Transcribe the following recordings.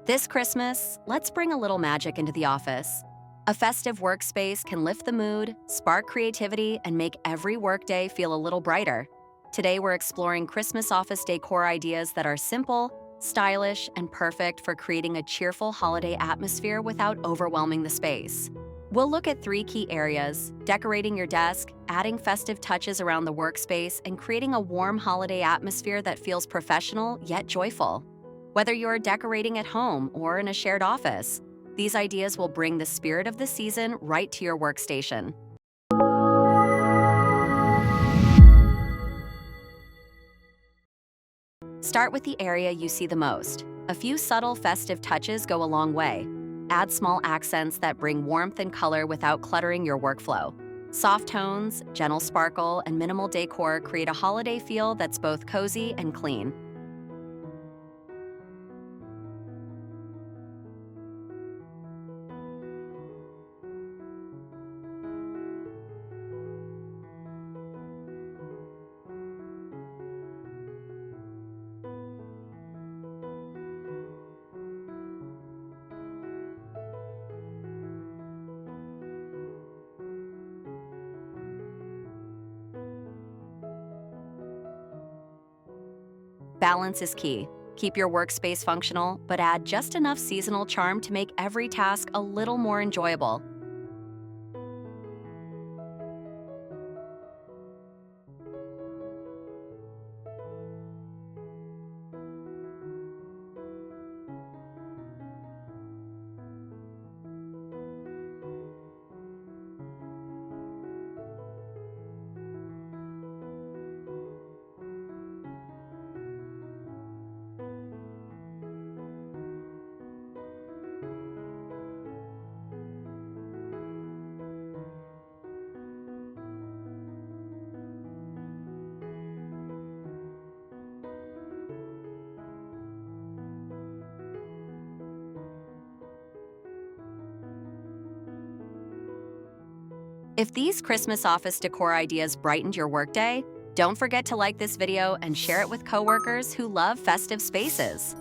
This Christmas, let's bring a little magic into the office. A festive workspace can lift the mood, spark creativity, and make every workday feel a little brighter. Today, we're exploring Christmas office decor ideas that are simple, stylish, and perfect for creating a cheerful holiday atmosphere without overwhelming the space. We'll look at three key areas: decorating your desk, adding festive touches around the workspace, and creating a warm holiday atmosphere that feels professional yet joyful. Whether you're decorating at home or in a shared office, these ideas will bring the spirit of the season right to your workstation. Start with the area you see the most. A few subtle festive touches go a long way. Add small accents that bring warmth and color without cluttering your workflow. Soft tones, gentle sparkle, and minimal decor create a holiday feel that's both cozy and clean. Balance is key. Keep your workspace functional, but add just enough seasonal charm to make every task a little more enjoyable. If these Christmas office decor ideas brightened your workday, don't forget to like this video and share it with coworkers who love festive spaces.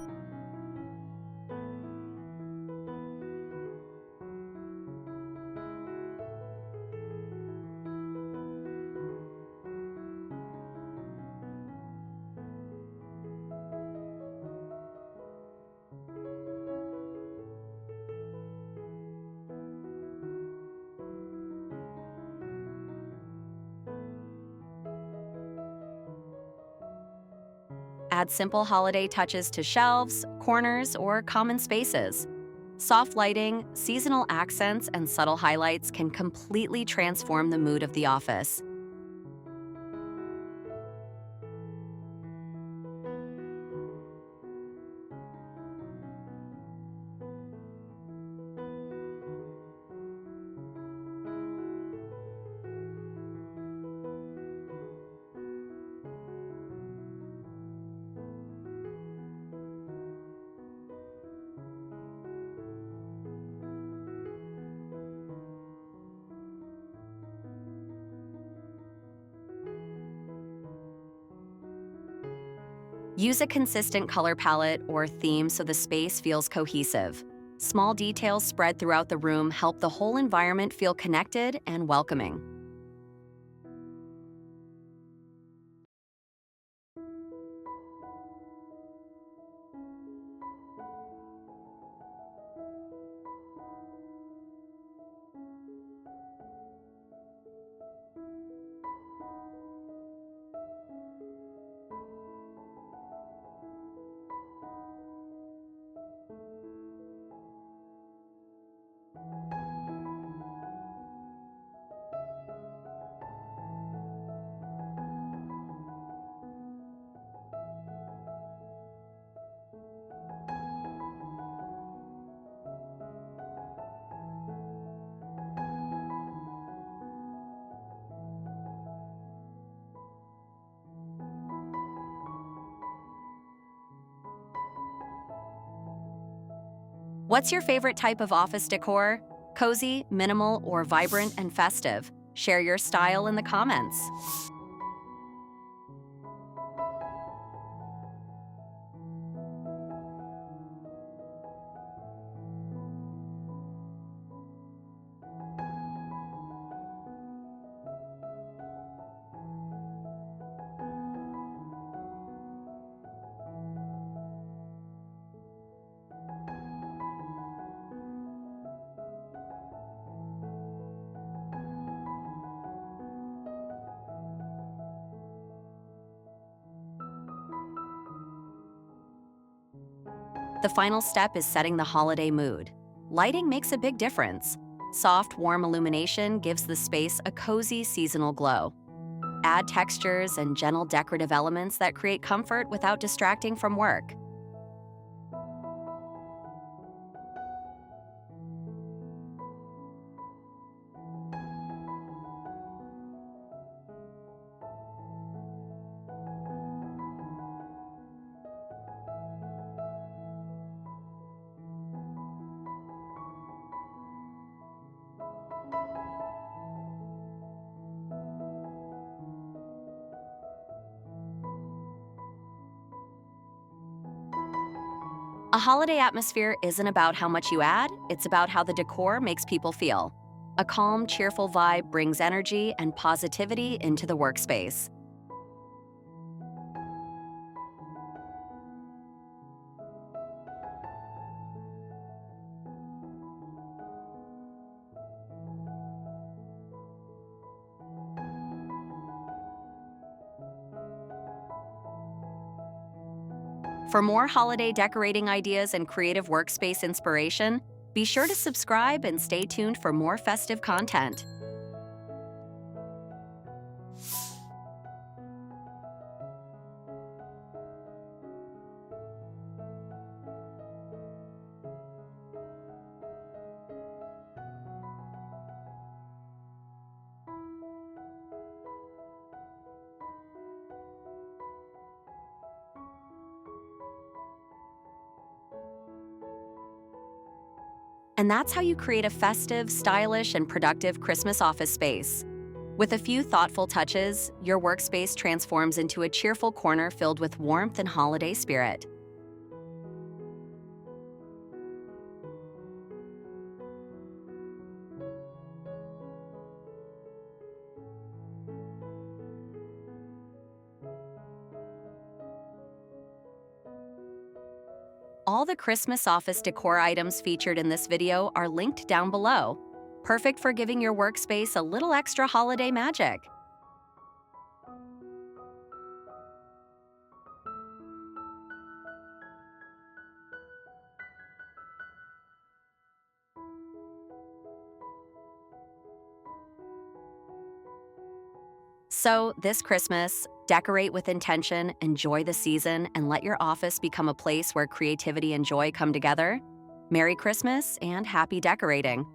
Add simple holiday touches to shelves, corners, or common spaces. Soft lighting, seasonal accents, and subtle highlights can completely transform the mood of the office. Use a consistent color palette or theme so the space feels cohesive. Small details spread throughout the room help the whole environment feel connected and welcoming. What's your favorite type of office decor? Cozy, minimal, or vibrant and festive? Share your style in the comments. The final step is setting the holiday mood. Lighting makes a big difference. Soft, warm illumination gives the space a cozy seasonal glow. Add textures and gentle decorative elements that create comfort without distracting from work. A holiday atmosphere isn't about how much you add, it's about how the decor makes people feel. A calm, cheerful vibe brings energy and positivity into the workspace. For more holiday decorating ideas and creative workspace inspiration, be sure to subscribe and stay tuned for more festive content. And that's how you create a festive, stylish, and productive Christmas office space. With a few thoughtful touches, your workspace transforms into a cheerful corner filled with warmth and holiday spirit. All the Christmas office decor items featured in this video are linked down below, perfect for giving your workspace a little extra holiday magic. So, this Christmas, decorate with intention, enjoy the season, and let your office become a place where creativity and joy come together. Merry Christmas and happy decorating!